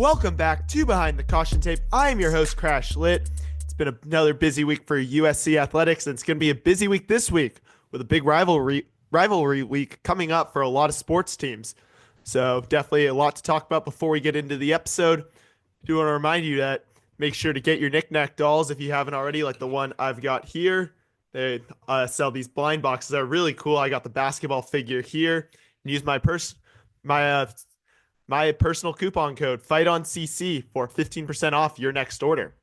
Welcome back to Behind the Caution Tape. I am your host, CrashLit. It's been another busy week for USC athletics, and it's going to be a busy week this week with a big rivalry week coming up for a lot of sports teams. So definitely a lot to talk about before we get into the episode. Do want to remind you that make sure to get your knick-knack dolls if you haven't already, like the one I've got here. They sell these blind boxes. They're really cool. I got the basketball figure here. And use my personal coupon code FIGHTONCC for 15% off your next order.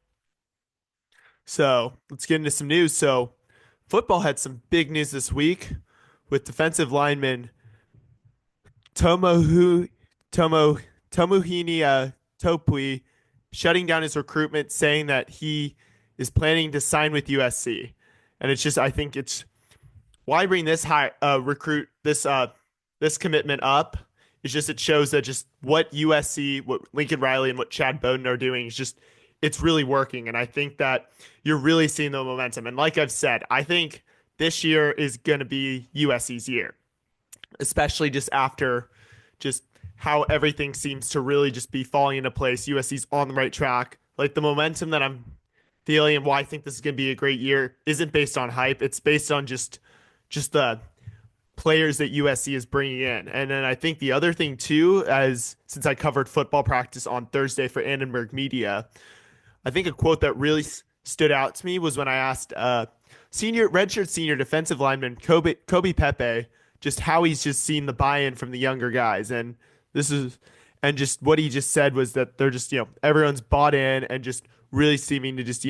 So let's get into some news. So football had some big news this week with defensive lineman Tomohini Topui shutting down his recruitment, saying that he is planning to sign with USC. And it's just, I think it's why bring this this commitment up. It's just, it shows that just what USC, what Lincoln Riley and what Chad Bowden are doing is just, it's really working. And I think that you're really seeing the momentum. And like I've said, I think this year is going to be USC's year, especially just after just how everything seems to really just be falling into place. USC's on the right track. Like the momentum that I'm feeling and why I think this is going to be a great year isn't based on hype. It's based on just the players that USC is bringing in. And then I think the other thing too, since I covered football practice on Thursday for Annenberg Media, I think a quote that really stood out to me was when I asked redshirt senior defensive lineman Kobe Pepe just how he's just seen the buy-in from the younger guys. And just what he just said was that they're just, everyone's bought in and just really seeming to just,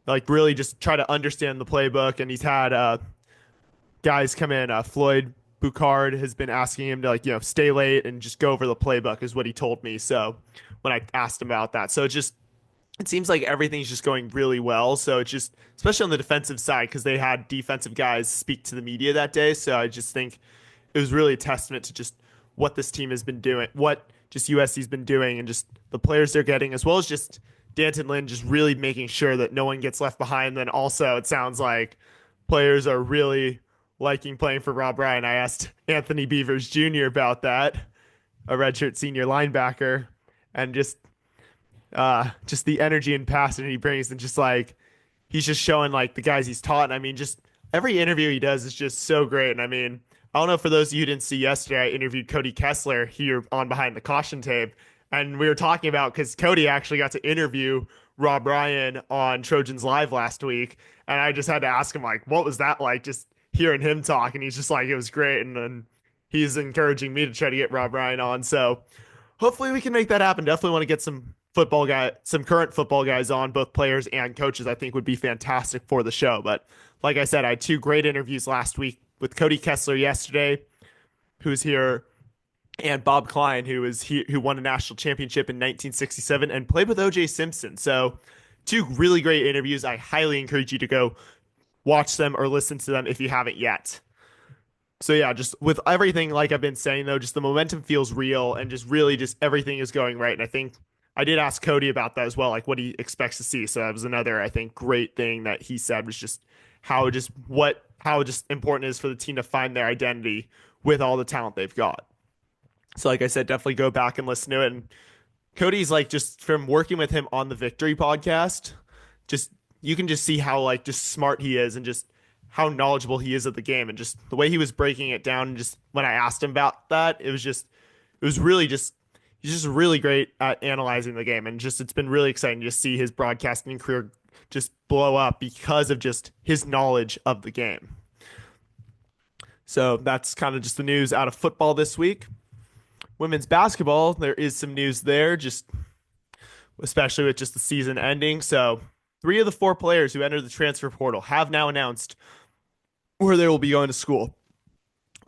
like really just try to understand the playbook. And he's had guys come in. Floyd Bucard has been asking him to stay late and just go over the playbook is what he told me. So when I asked him about that, so it seems like everything's just going really well. So it's just, especially on the defensive side, because they had defensive guys speak to the media that day. So I just think it was really a testament to just what this team has been doing, what just USC's been doing, and just the players they're getting, as well as just Danton Lynn just really making sure that no one gets left behind. Then also it sounds like players are really liking playing for Rob Ryan. I asked Anthony Beavers Jr. about that, a redshirt senior linebacker, and just the energy and passion he brings, and just like he's just showing like the guys he's taught. And I mean, just every interview he does is just so great. And I mean, I don't know, for those of you who didn't see yesterday, I interviewed Cody Kessler here on Behind the Caution Tape, and we were talking about, because Cody actually got to interview Rob Ryan on Trojans Live last week, and I just had to ask him like, what was that like, just hearing him talk? And he's just like, it was great. And then he's encouraging me to try to get Rob Ryan on. So hopefully we can make that happen. Definitely want to get some current football guys on, both players and coaches. I think would be fantastic for the show. But like I said, I had two great interviews last week with Cody Kessler yesterday, who's here, and Bob Klein, who won a national championship in 1967 and played with O.J. Simpson. So two really great interviews. I highly encourage you to go watch them or listen to them if you haven't yet. So yeah, just with everything, like I've been saying though, just the momentum feels real, and just really just everything is going right. And I think I did ask Cody about that as well, like what he expects to see. So that was another, I think, great thing that he said, was just how important it is for the team to find their identity with all the talent they've got. So like I said, definitely go back and listen to it. And Cody's like, just from working with him on the Victory podcast, just you can just see how like just smart he is and just how knowledgeable he is of the game, and just the way he was breaking it down. And just when I asked him about that, he's just really great at analyzing the game. And just, it's been really exciting to see his broadcasting career just blow up because of just his knowledge of the game. So that's kind of just the news out of football this week. Women's basketball, there is some news there, just especially with just the season ending. So 3 of the 4 players who entered the transfer portal have now announced where they will be going to school.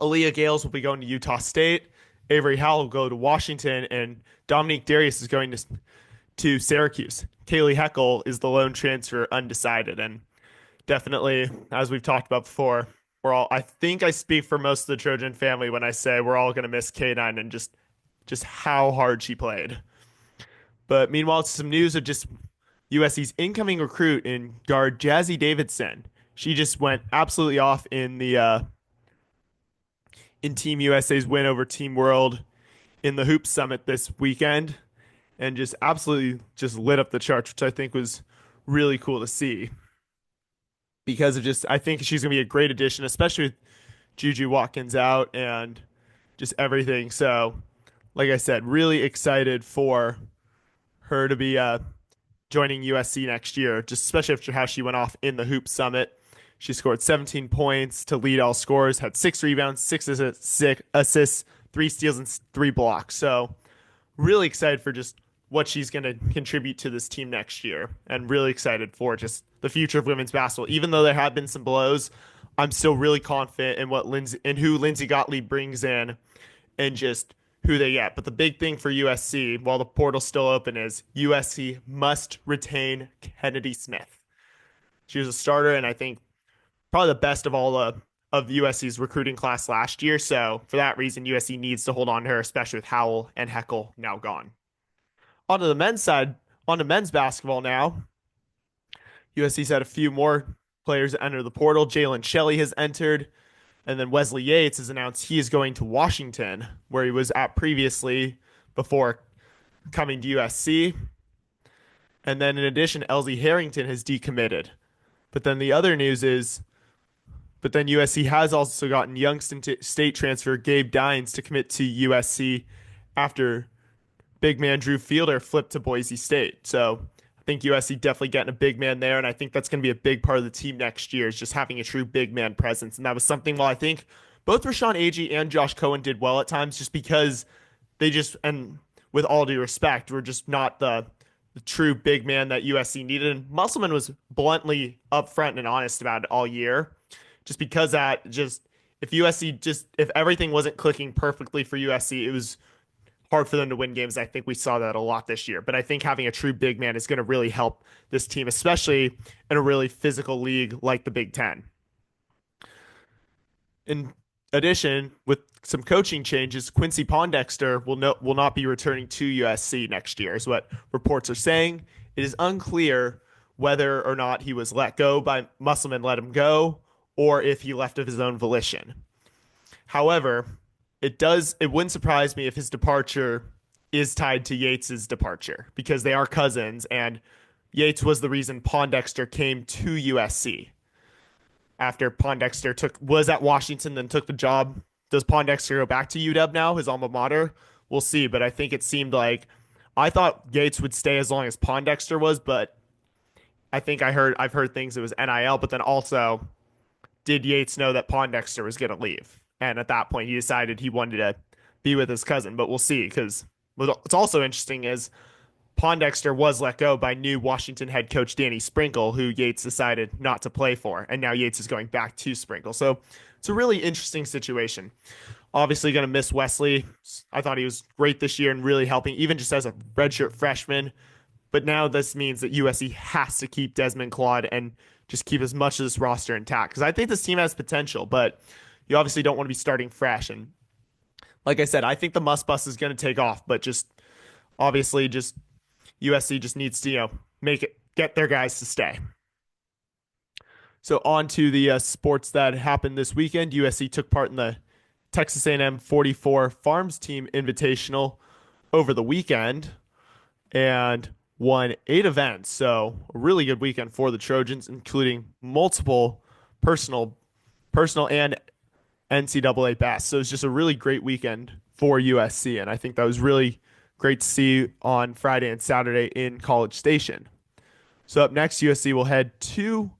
Aaliyah Gales will be going to Utah State. Avery Howell will go to Washington, and Dominique Darius is going to Syracuse. Kaylee Heckel is the lone transfer undecided. And definitely, as we've talked about before, I think I speak for most of the Trojan family when I say we're all going to miss K9 and just how hard she played. But meanwhile, some news of just USC's incoming recruit in guard Jazzy Davidson. She just went absolutely off in Team USA's win over Team World in the Hoop Summit this weekend and just absolutely just lit up the charts, which I think was really cool to see because of just I think she's gonna be a great addition, especially with Juju Watkins out and just everything. So, like I said, really excited for her to be joining USC next year, just especially after how she went off in the Hoop Summit. She scored 17 points to lead all scorers, had 6 rebounds, six assists, 3 steals, and 3 blocks. So, really excited for just what she's going to contribute to this team next year, and really excited for just the future of women's basketball. Even though there have been some blows, I'm still really confident in what Lindsay and who Lindsay Gottlieb brings in, and just who they get. But the big thing for USC, while the portal's still open, is USC must retain Kennedy Smith. She was a starter, and I think probably the best of all of USC's recruiting class last year. So for that reason, USC needs to hold on to her, especially with Howell and Heckel now gone. On to the men's side, on to men's basketball now. USC's had a few more players enter the portal. Jalen Shelley has entered, and then Wesley Yates has announced he is going to Washington, where he was at previously before coming to USC. And then in addition, Elsie Harrington has decommitted. But then the other news is, but then USC has also gotten Youngstown State transfer Gabe Dines to commit to USC after big man Drew Fielder flipped to Boise State. So I think USC definitely getting a big man there, and I think that's going to be a big part of the team next year is just having a true big man presence. And that was something, while I think both Rashawn Agee and Josh Cohen did well at times, just because they just, and with all due respect, were just not the true big man that USC needed. And Musselman was bluntly upfront and honest about it all year, just because that just, if everything wasn't clicking perfectly for USC, it was hard for them to win games. I think we saw that a lot this year. But I think having a true big man is going to really help this team, especially in a really physical league like the Big Ten. In addition, with some coaching changes, Quincy Pondexter will not be returning to USC next year, is what reports are saying. It is unclear whether or not he was let go by Musselman, let him go, or if he left of his own volition. However, it wouldn't surprise me if his departure is tied to Yates's departure, because they are cousins, and Yates was the reason Pondexter came to USC after Pondexter was at Washington, then took the job. Does Pondexter go back to UW now, his alma mater? We'll see, but I think it seemed like I thought Yates would stay as long as Pondexter was, but I've heard things it was NIL, but then also did Yates know that Pondexter was going to leave? And at that point, he decided he wanted to be with his cousin, but we'll see, because what's also interesting is Pondexter was let go by new Washington head coach Danny Sprinkle, who Yates decided not to play for, and now Yates is going back to Sprinkle. So it's a really interesting situation. Obviously going to miss Wesley. I thought he was great this year and really helping, even just as a redshirt freshman. But now this means that USC has to keep Desmond Claude and just keep as much of this roster intact, because I think this team has potential, but you obviously don't want to be starting fresh. And like I said, I think the Must Bus is going to take off, but just obviously just USC just needs to, get their guys to stay. So on to the sports that happened this weekend. USC took part in the Texas A&M 44 Farms Team Invitational over the weekend and won 8 events. So a really good weekend for the Trojans, including multiple personal and NCAA best. So it's just a really great weekend for USC, and I think that was really great to see on Friday and Saturday in College Station. So up next, USC will head to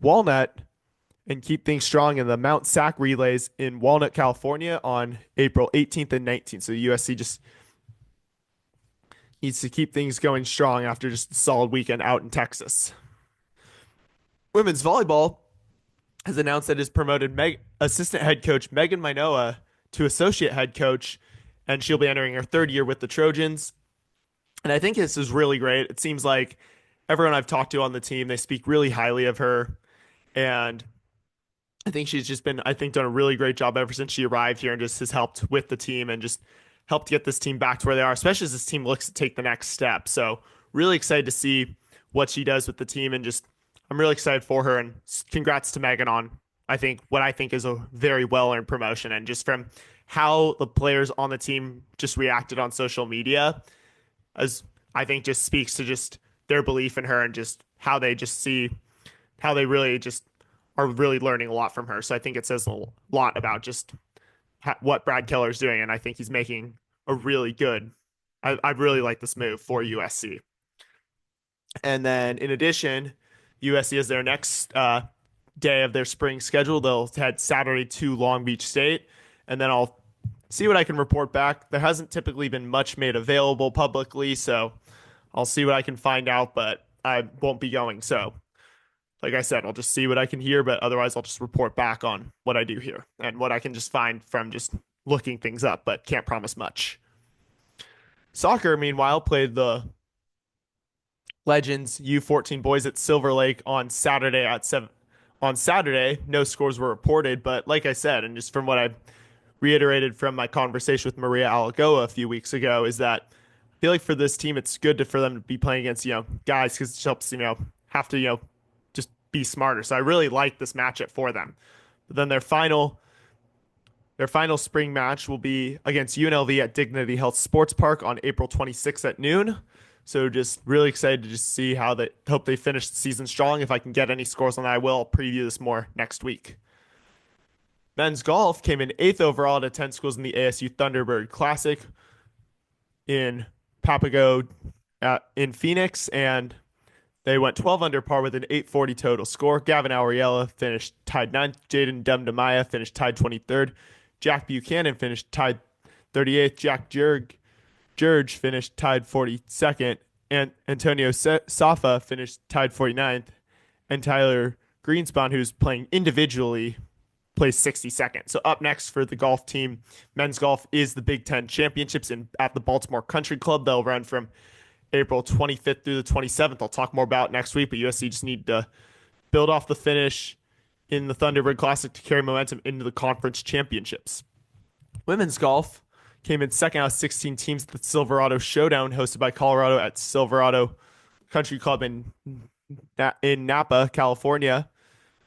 Walnut and keep things strong in the Mount Sac relays in Walnut, California on April 18th and 19th. So USC just needs to keep things going strong after just a solid weekend out in Texas. Women's volleyball has announced that it has promoted assistant head coach Megan Minoa to associate head coach, and she'll be entering her 3rd year with the Trojans. And I think this is really great. It seems like everyone I've talked to on the team, they speak really highly of her. And I think she's just been, done a really great job ever since she arrived here, and just has helped with the team and just helped get this team back to where they are, especially as this team looks to take the next step. So really excited to see what she does with the team, and just I'm really excited for her, and congrats to Megan on what I think is a very well-earned promotion. And just from how the players on the team just reacted on social media, as I think just speaks to just their belief in her and just how they just see how they really just are really learning a lot from her. So I think it says a lot about just what Brad Keller's doing, and I think he's making a really good. I really like this move for USC. And then in addition, USC is their next day of their spring schedule. They'll head Saturday to Long Beach State, and then I'll see what I can report back. There hasn't typically been much made available publicly, so I'll see what I can find out, but I won't be going. So, like I said, I'll just see what I can hear, but otherwise, I'll just report back on what I do here and what I can just find from just looking things up, but can't promise much. Soccer, meanwhile, played the Legends U14 boys at Silver Lake on Saturday at 7. On Saturday, no scores were reported, but like I said, and just from what I reiterated from my conversation with Maria Alagoa a few weeks ago, is that I feel like for this team, it's good for them to be playing against, guys because it helps, have to, just be smarter. So I really like this matchup for them. But then their final spring match will be against UNLV at Dignity Health Sports Park on April 26th at noon. So just really excited to just see how they hope they finish the season strong. If I can get any scores on that, I will preview this more next week. Men's golf came in 8th overall to 10 schools in the ASU Thunderbird Classic in Papago in Phoenix, and they went 12 under par with an 840 total score. Gavin Auriella finished tied 9th. Jaden Demdemaya finished tied 23rd. Jack Buchanan finished tied 38th. Jack Jurge finished tied 42nd. And Antonio Safa finished tied 49th. And Tyler Greenspan, who's playing individually, plays 62nd. So up next for the golf team, men's golf, is the Big Ten Championships at the Baltimore Country Club. They'll run from April 25th through the 27th. I'll talk more about next week, but USC just need to build off the finish in the Thunderbird Classic to carry momentum into the conference championships. Women's golf came in second out of 16 teams at the Silverado Showdown, hosted by Colorado at Silverado Country Club in Napa, California.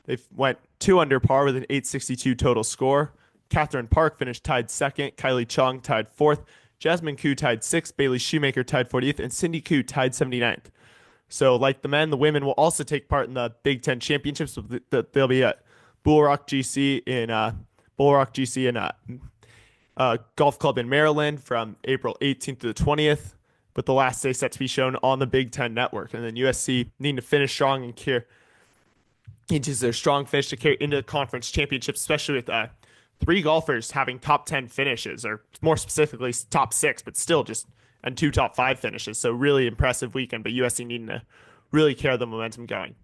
They went 2 under par with an 862 total score. Catherine Park finished tied second. Kylie Chung tied fourth. Jasmine Koo tied 6th, Bailey Shoemaker tied 40th, and Cindy Koo tied 79th. So, like the men, the women will also take part in the Big Ten Championships. They'll be at Bull Rock GC in Golf Club in Maryland from April 18th to the 20th, with the last day set to be shown on the Big Ten Network. And then USC needing to finish strong and carry into their strong finish to carry into the conference championships, especially with 3 golfers having top 10 finishes, or more specifically top 6, but still just and 2 top 5 finishes. So really impressive weekend, but USC needing to really carry the momentum going.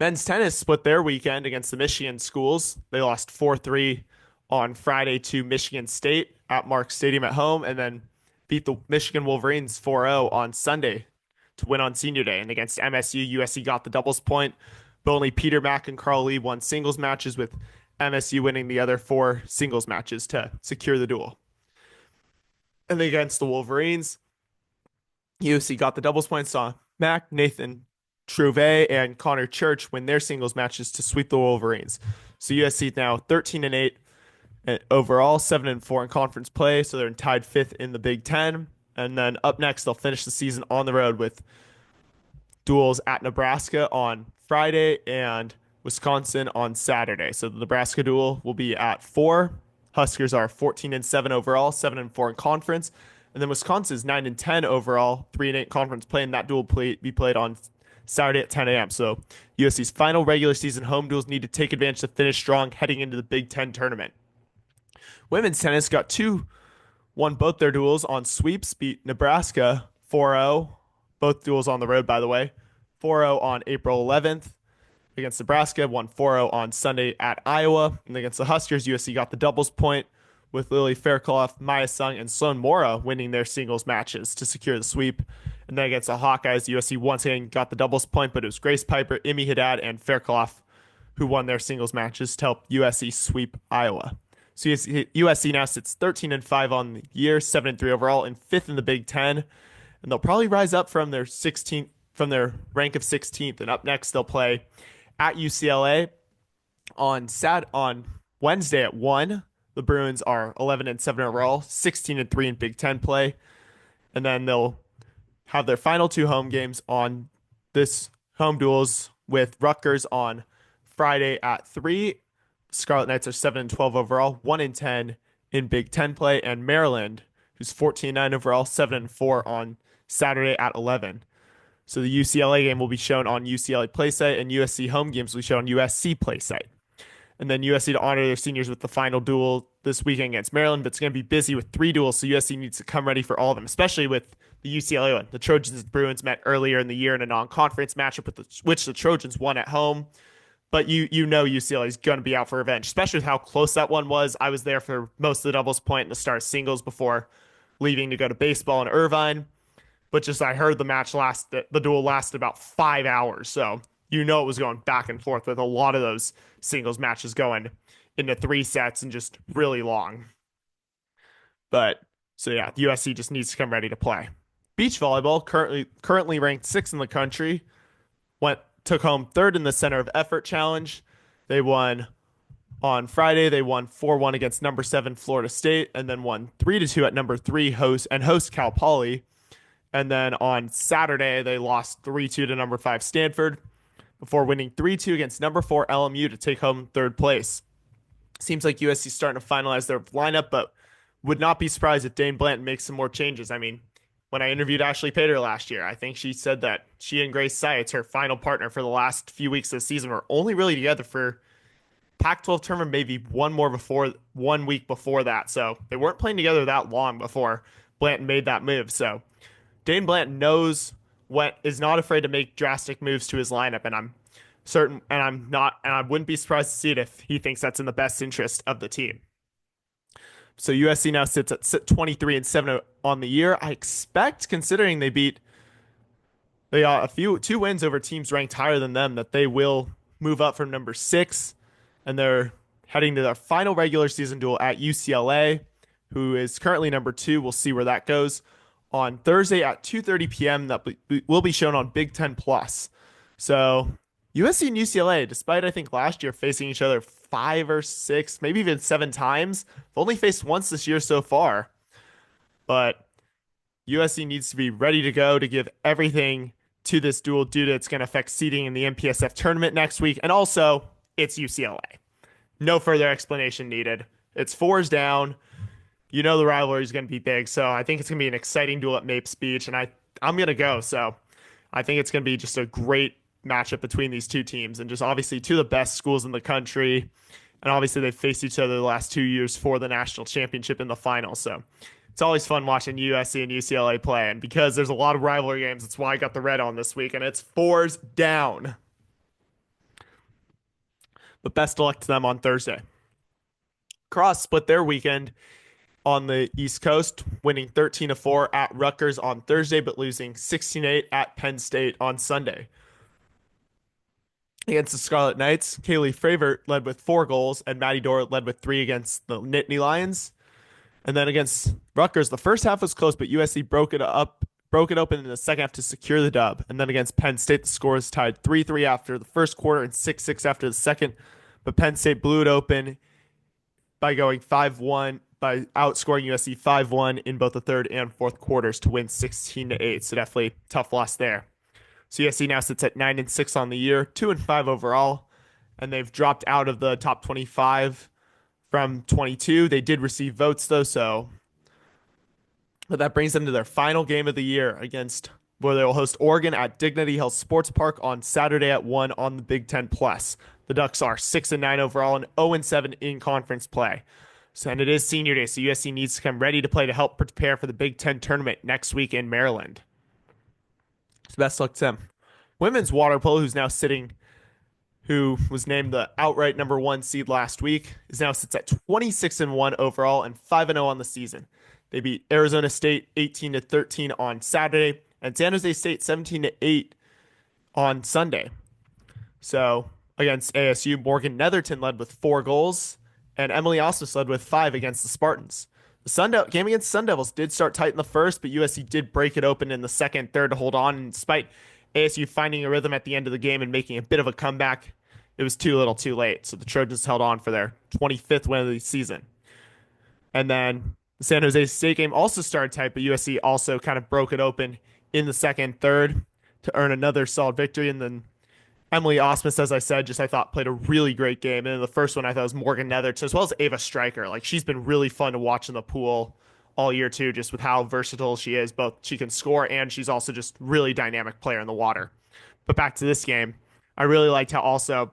Men's tennis split their weekend against the Michigan schools. They lost 4-3 on Friday to Michigan State at Marks Stadium at home, and then beat the Michigan Wolverines 4-0 on Sunday to win on Senior Day. And against MSU, USC got the doubles point, but only Peter Mack and Carl Lee won singles matches, with MSU winning the other 4 singles matches to secure the duel. And then against the Wolverines, USC got the doubles points, saw Mack, Nathan Trouvé, and Connor Church win their singles matches to sweep the Wolverines. So USC now 13-8 overall, 7-4 in conference play, so they're tied 5th in the Big Ten. And then up next, they'll finish the season on the road with duels at Nebraska on Friday and Wisconsin on Saturday. So the Nebraska duel will be at 4. Huskers are 14-7 overall, 7-4 in conference. And then Wisconsin's 9-10 overall, 3-8 conference play, and that duel will be played on Saturday at 10 a.m. So USC's final regular season home duels need to take advantage to finish strong heading into the Big Ten tournament. Women's tennis won both their duels on sweeps, beat Nebraska 4-0, both duels on the road, by the way, 4-0 on April 11th against Nebraska, won 4-0 on Sunday at Iowa. And against the Huskers, USC got the doubles point, with Lily Fairclough, Maya Sung, and Sloan Mora winning their singles matches to secure the sweep. And then against the Hawkeyes, USC once again got the doubles point, but it was Grace Piper, Imi Haddad, and Fairclough who won their singles matches to help USC sweep Iowa. So USC now sits 13-5 on the year, 7-3 overall, and 5th in the Big Ten. And they'll probably rise up from their rank of 16th. And up next, they'll play at UCLA on Wednesday at 1. The Bruins are 11 and 7 overall, 16 and 3 in Big Ten play, and then they'll have their final two home games on this home duels with Rutgers on Friday at 3. Scarlet Knights are 7 and 12 overall, 1 and 10 in Big Ten play, and Maryland, who's 14 and 9 overall, 7 and 4 on Saturday at 11. So the UCLA game will be shown on UCLA Playsite, and USC home games will be shown on USC Playsite. And then USC to honor their seniors with the final duel this weekend against Maryland, but it's going to be busy with 3 duels, so USC needs to come ready for all of them, especially with the UCLA one. The Trojans and Bruins met earlier in the year in a non-conference matchup which the Trojans won at home. But you know UCLA is going to be out for revenge, especially with how close that one was. I was there for most of the doubles point and the start singles before leaving to go to baseball in Irvine. But just I heard the duel lasted about 5 hours. So you know it was going back and forth with a lot of those singles matches going into 3 sets and just really long. But so yeah, USC just needs to come ready to play. Beach volleyball, currently ranked 6th in the country, took home 3rd in the Center of Effort Challenge. They won on Friday. They won 4-1 against number 7 Florida State, and then won 3-2 at number 3 host Cal Poly. And then on Saturday, they lost 3-2 to number 5 Stanford before winning 3-2 against number 4 LMU to take home 3rd place. Seems like USC's starting to finalize their lineup, but would not be surprised if Dane Blanton makes some more changes. I mean, when I interviewed Ashley Pater last year, I think she said that she and Grace Syatt's her final partner for the last few weeks of the season, were only really together for Pac-12 tournament, maybe one week before that. So they weren't playing together that long before Blanton made that move. So Dane Blanton is not afraid to make drastic moves to his lineup, and I wouldn't be surprised to see it if he thinks that's in the best interest of the team. So USC now sits at 23 and 7 on the year. I expect, considering they got 2 wins over teams ranked higher than them, that they will move up from number 6, and they're heading to their final regular season duel at UCLA, who is currently number 2. We'll see where that goes on Thursday at 2:30 p.m. That will be shown on Big Ten Plus. So USC and UCLA, despite I think last year facing each other 5 or 6, maybe even 7 times, have only faced once this year so far. But USC needs to be ready to go to give everything to this duel due to it's going to affect seeding in the MPSF tournament next week. And also, it's UCLA. No further explanation needed. It's 4s down. You know the rivalry is going to be big, so I think it's going to be an exciting duel at Mapes Beach, and I'm going to go. So I think it's going to be just a great matchup between these 2 teams, and just obviously 2 of the best schools in the country. And obviously they've faced each other the last 2 years for the national championship in the final. So it's always fun watching USC and UCLA play. And because there's a lot of rivalry games, that's why I got the red on this week, and it's 4s down. But best of luck to them on Thursday. Cross split their weekend on the East Coast, winning 13-4 at Rutgers on Thursday, but losing 16-8 at Penn State on Sunday. Against the Scarlet Knights, Kaylee Fravert led with 4 goals, and Maddie Dorr led with 3 against the Nittany Lions. And then against Rutgers, the first half was close, but USC broke it open in the second half to secure the dub. And then against Penn State, the score is tied 3-3 after the first quarter and 6-6 after the second. But Penn State blew it open by going 5-1, by outscoring USC 5-1 in both the third and fourth quarters to win 16-8. So definitely tough loss there. So USC now sits at 9 and 6 on the year, 2 and 5 overall, and they've dropped out of the top 25 from 22. They did receive votes though, but that brings them to their final game of the year where they will host Oregon at Dignity Health Sports Park on Saturday at 1 on the Big Ten Plus. The Ducks are 6 and 9 overall and 0 and 7 in conference play. So, and it is senior day, so USC needs to come ready to play to help prepare for the Big Ten tournament next week in Maryland. So best luck to them. Women's water polo, who was named the outright number 1 seed last week, now sits at 26 and 1 overall and 5 and 0 on the season. They beat Arizona State 18-13 on Saturday and San Jose State 17-8 on Sunday. So against ASU, Morgan Netherton led with 4 goals, and Emily Osmus led with 5 against the Spartans. The game against Sun Devils did start tight in the first, but USC did break it open in the second, third to hold on. And despite ASU finding a rhythm at the end of the game and making a bit of a comeback, it was too little too late. So the Trojans held on for their 25th win of the season. And then the San Jose State game also started tight, but USC also kind of broke it open in the second, third to earn another solid victory. And then Emily Osmus, as I said, just I thought played a really great game. And then the first one I thought was Morgan Netherton as well as Ava Stryker. Like she's been really fun to watch in the pool all year too, just with how versatile she is. Both she can score and she's also just really dynamic player in the water. But back to this game, I really liked how also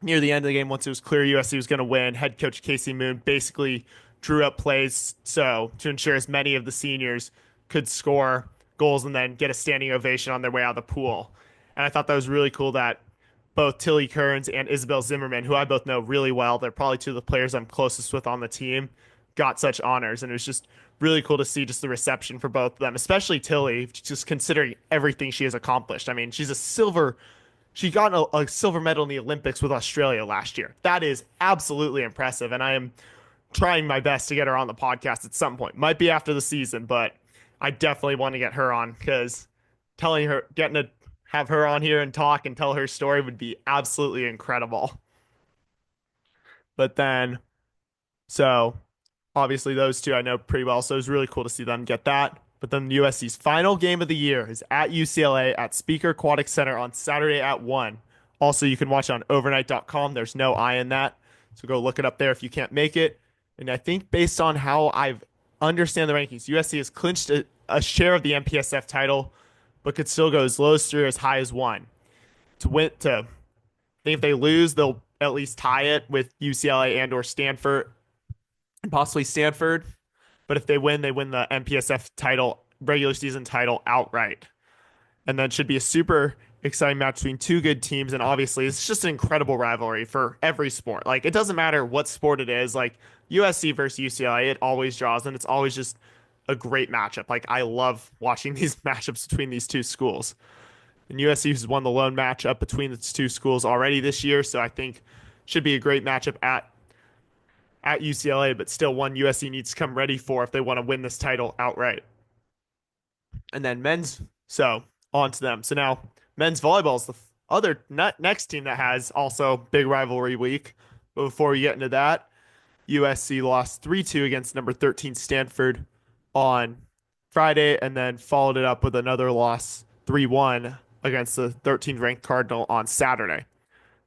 near the end of the game, once it was clear USC was going to win, head coach Casey Moon basically drew up plays so to ensure as many of the seniors could score goals and then get a standing ovation on their way out of the pool. And I thought that was really cool that both Tilly Kearns and Isabel Zimmerman, who I both know really well, they're probably two of the players I'm closest with on the team, got such honors. And it was just really cool to see just the reception for both of them, especially Tilly, just considering everything she has accomplished. I mean, she got a silver medal in the Olympics with Australia last year. That is absolutely impressive. And I am trying my best to get her on the podcast at some point. Might be after the season, but I definitely want to get her on because getting to have her on here and talk and tell her story would be absolutely incredible. But then, so obviously those two I know pretty well, so it was really cool to see them get that. But then USC's final game of the year is at UCLA at Speaker Aquatic Center on Saturday at 1. Also, you can watch it on overnight.com. There's no I in that. So go look it up there if you can't make it. And I think based on how I've understand the rankings, USC has clinched a share of the MPSF title, but could still go as low as 3 or as high as 1. I think if they lose, they'll at least tie it with UCLA and or Stanford, and possibly Stanford. But if they win the MPSF title, regular season title outright. And then it should be a super exciting match between two good teams. And obviously, it's just an incredible rivalry for every sport. Like, it doesn't matter what sport it is. Like, USC versus UCLA, it always draws, and it's always just a great matchup. Like, I love watching these matchups between these two schools. And USC has won the lone matchup between the two schools already this year. So I think should be a great matchup at UCLA, but still one USC needs to come ready for if they want to win this title outright. And then so on to them. So now men's volleyball is the other next team that has also big rivalry week. But before we get into that, USC lost 3-2 against number 13 Stanford on Friday, and then followed it up with another loss 3-1 against the 13th ranked Cardinal on Saturday.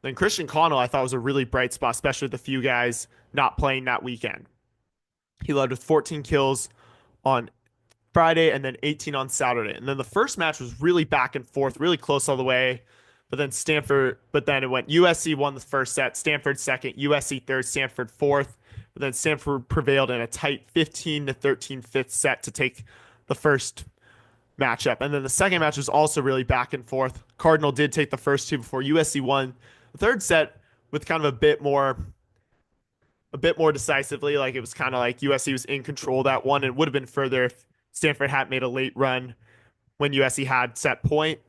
Then Christian Connell, I thought was a really bright spot, especially with the few guys not playing that weekend. He led with 14 kills on Friday and then 18 on Saturday. And then the first match was really back and forth, really close all the way. But then it went USC won the first set, Stanford second, USC third, Stanford fourth. But then Stanford prevailed in a tight 15-13 fifth set to take the first matchup. And then the second match was also really back and forth. Cardinal did take the first two before USC won the third set with kind of a bit more decisively. Like it was kind of like USC was in control of that one. And it would have been further if Stanford had made a late run when USC had set point.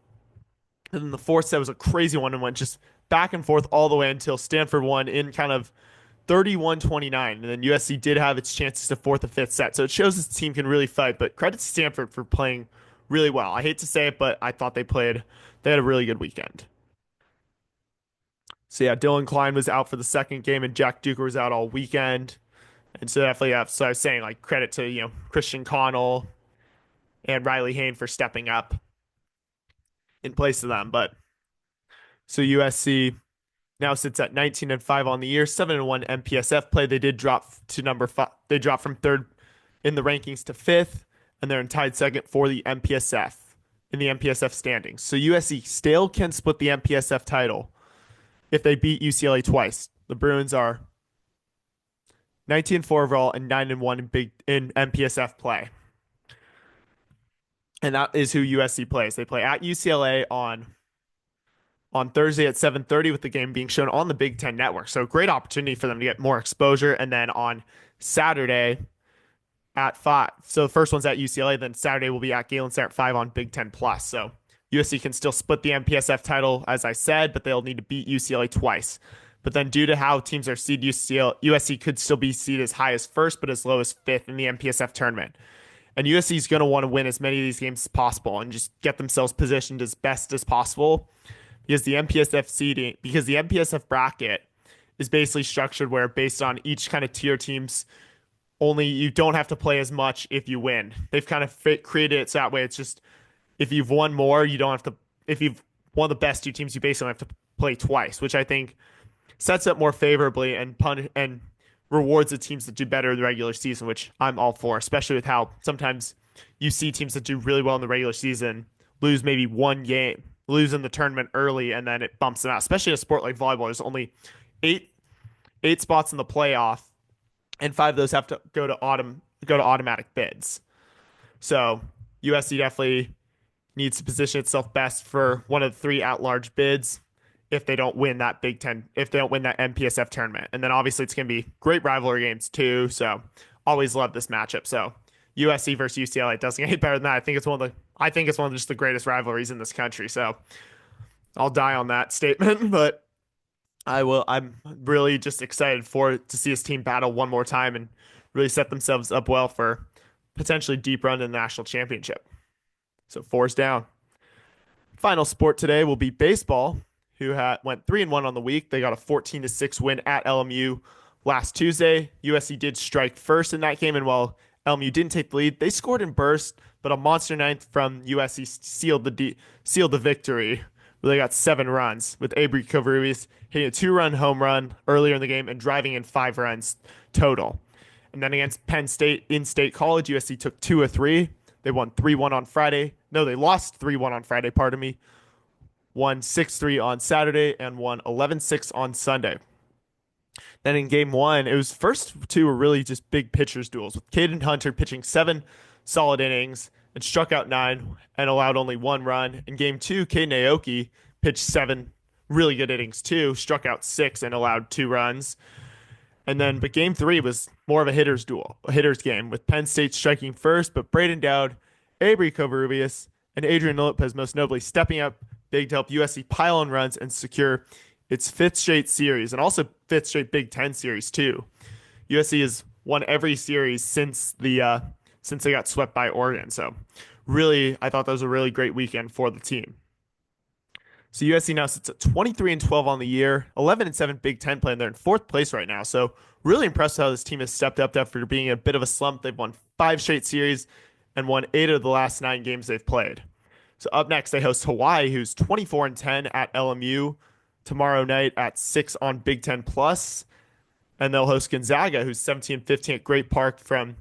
And then the fourth set was a crazy one and went just back and forth all the way until Stanford won in kind of 31-29. And then USC did have its chances to fourth and fifth set. So it shows this team can really fight. But credit to Stanford for playing really well. I hate to say it, but I thought they had a really good weekend. So yeah, Dylan Klein was out for the second game and Jack Duker was out all weekend. And so definitely, so I was saying like credit to, Christian Connell and Riley Hain for stepping up in place of them. But so USC now sits at 19-5 on the year, 7-1 MPSF play. They did drop to number 5. They dropped from third in the rankings to fifth, and they're in tied second for the MPSF in the MPSF standings. So USC still can split the MPSF title if they beat UCLA twice. The Bruins are 19-4 overall and 9-1 in MPSF play. And that is who USC plays. They play at UCLA on Thursday at 7:30 with the game being shown on the Big Ten Network. So great opportunity for them to get more exposure. And then on Saturday at 5. So the first one's at UCLA. Then Saturday will be at Galen Center at 5 on Big Ten Plus. So USC can still split the MPSF title, as I said, but they'll need to beat UCLA twice. But then due to how teams are seeded, USC could still be seeded as high as first, but as low as fifth in the MPSF tournament. And USC is going to want to win as many of these games as possible and just get themselves positioned as best as possible because the MPSF bracket is basically structured where based on each kind of tier teams only you don't have to play as much if you win. They've kind of created it so that way it's just if you've won more, you don't have to. If you've won the best two teams, you basically have to play twice, which I think sets up more favorably and rewards the teams that do better in the regular season, which I'm all for, especially with how sometimes you see teams that do really well in the regular season lose maybe one game, lose in the tournament early, and then it bumps them out. Especially in a sport like volleyball, there's only eight eight spots in the playoff, and five of those have to go to automatic bids. So USC definitely needs to position itself best for one of the three at-large bids if they don't win that Big Ten, if they don't win that MPSF tournament. And then obviously it's going to be great rivalry games too. So always love this matchup. So USC versus UCLA doesn't get any better than that. I think it's one of just the greatest rivalries in this country. So I'll die on that statement, but I'm really just excited to see his team battle one more time and really set themselves up well for potentially deep run in the national championship. So four's down. Final sport today will be baseball, who went 3-1 on the week. They got a 14-6 win at LMU last Tuesday. USC did strike first in that game, and while LMU didn't take the lead, they scored in burst, but a monster ninth from USC sealed the victory. They got 7 runs with Avery Covarrubias hitting a 2-run home run earlier in the game and driving in 5 runs total. And then against Penn State in State College, USC took 2 of 3. They won 3-1 on Friday. No, they lost 3-1 on Friday, pardon me. Won 6-3 on Saturday and won 11-6 on Sunday. Then in game one, it was first two were really just big pitchers duels with Caden Hunter pitching 7 solid innings and struck out 9 and allowed only 1 run. In game two, Caden Aoki pitched 7 really good innings too, struck out 6 and allowed 2 runs. But game three was more of a hitter's duel, a hitter's game, with Penn State striking first, but Braden Dowd, Avery Covarrubias, and Adrian Lopez most notably stepping up big to help USC pile on runs and secure its 5th straight series and also 5th straight Big Ten series too. USC has won every series since they got swept by Oregon. So really, I thought that was a really great weekend for the team. So USC now sits at 23-12 on the year, 11-7 Big Ten play, and they're in 4th place right now. So really impressed how this team has stepped up after being in a bit of a slump. They've won 5 straight series and won 8 of the last 9 games they've played. So up next, they host Hawaii, who's 24-10 at LMU tomorrow night at 6 on Big Ten Plus, and they'll host Gonzaga, who's 17-15 at Great Park from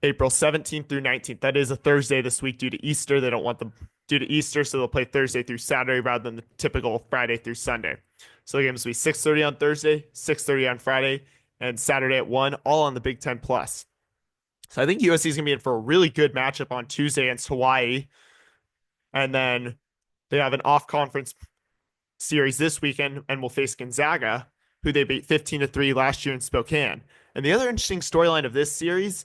April 17th through 19th. That is a Thursday this week due to Easter. They don't want them due to Easter, so they'll play Thursday through Saturday rather than the typical Friday through Sunday. So the games will be 6:30 on Thursday, 6:30 on Friday, and Saturday at 1, all on the Big Ten Plus. So I think USC is going to be in for a really good matchup on Tuesday against Hawaii. And then they have an off-conference series this weekend and will face Gonzaga, who they beat 15-3 last year in Spokane. And the other interesting storyline of this series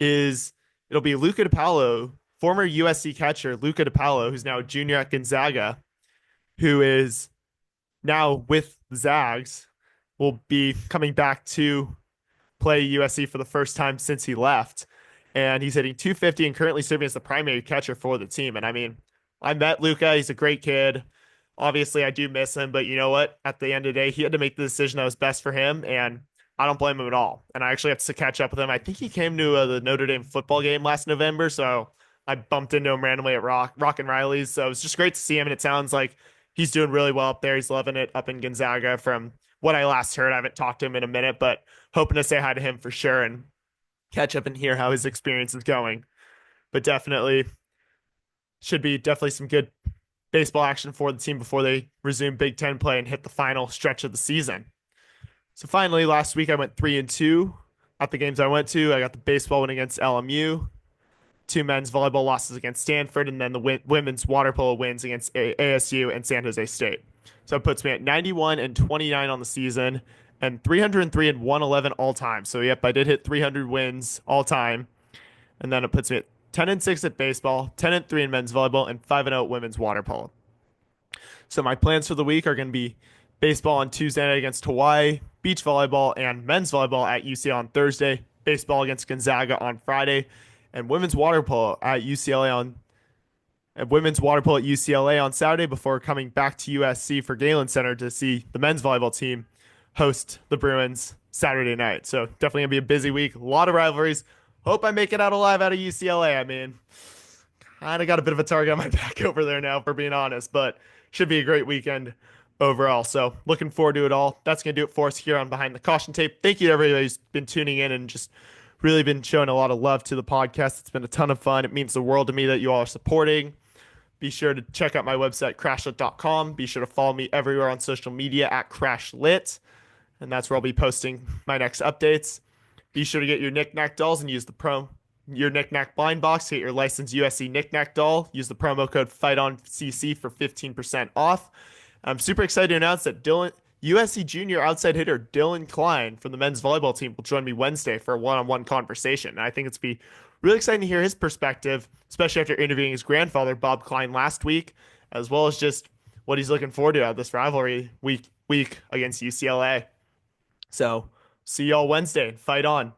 is it'll be Luca DiPaolo, former USC catcher Luca DiPaolo, who's now a junior at Gonzaga, who is now with the Zags, will be coming back to play USC for the first time since he left. And he's hitting .250 and currently serving as the primary catcher for the team. And I mean, I met Luca. He's a great kid. Obviously, I do miss him, but you know what? At the end of the day, he had to make the decision that was best for him, and I don't blame him at all. And I actually have to catch up with him. I think he came to the Notre Dame football game last November, so I bumped into him randomly at Rock and Riley's. So it was just great to see him, and it sounds like he's doing really well up there. He's loving it up in Gonzaga from what I last heard. I haven't talked to him in a minute, but hoping to say hi to him for sure and catch up and hear how his experience is going. But definitely should be definitely some good baseball action for the team before they resume Big Ten play and hit the final stretch of the season. So finally, last week I went 3-2 at the games I went to. I got the baseball win against LMU, 2 men's volleyball losses against Stanford, and then the women's water polo wins against ASU and San Jose State. So it puts me at 91-29 on the season and 303-111 all time. So yep, I did hit 300 wins all time. And then it puts me at 10-6 at baseball, 10-3 in men's volleyball, and 5-0 at women's water polo. So my plans for the week are going to be baseball on Tuesday night against Hawaii, beach volleyball and men's volleyball at UCLA on Thursday, baseball against Gonzaga on Friday, and women's water polo at UCLA on Saturday before coming back to USC for Galen Center to see the men's volleyball team host the Bruins Saturday night. So definitely gonna be a busy week. A lot of rivalries. Hope I make it out alive out of UCLA. I mean, kind of got a bit of a target on my back over there now, for being honest, but should be a great weekend overall. So looking forward to it all. That's gonna do it for us here on Behind the Caution Tape. Thank you to everybody who's been tuning in and just really been showing a lot of love to the podcast. It's been a ton of fun. It means the world to me that you all are supporting. Be sure to check out my website, crashlit.com. Be sure to follow me everywhere on social media at CrashLit, and that's where I'll be posting my next updates. Be sure to get your knickknack dolls and use your knickknack blind box. Get your licensed USC knickknack doll. Use the promo code FIGHTONCC for 15% off. I'm super excited to announce that USC junior outside hitter Dylan Klein from the men's volleyball team will join me Wednesday for a one-on-one conversation. And I think it's be really exciting to hear his perspective, especially after interviewing his grandfather, Bob Klein, last week, as well as just what he's looking forward to out of this rivalry week against UCLA. So see y'all Wednesday and fight on.